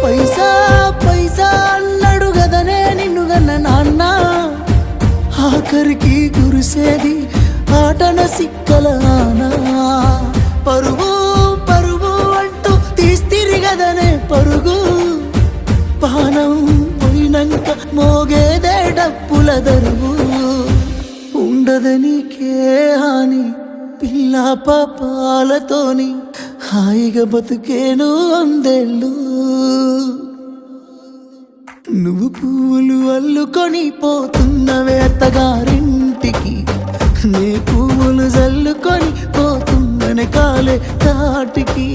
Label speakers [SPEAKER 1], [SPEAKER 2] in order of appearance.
[SPEAKER 1] పైసా పైసా అన్నాడు గదనే నిన్ను గన్న నాన్న, ఆఖరికి కురిసేది ఆటన సిక్కల ఆనా. పరుగు పరుగు అంటూ తీస్తిరి గదనే పరుగు, పానం పోయినంక మోగేదే డప్పుల దరువు. ఉండదనికే హాని పిల్ల పాపాలతోని, హాయిగా బతుకేను వందేళ్ళు. నువ్వు పూలు అల్లుకొని పోతున్నవే అత్తగారింటికి, నే పువ్వులు జల్లుకొని పోతున్ననే కాలే తాటికి.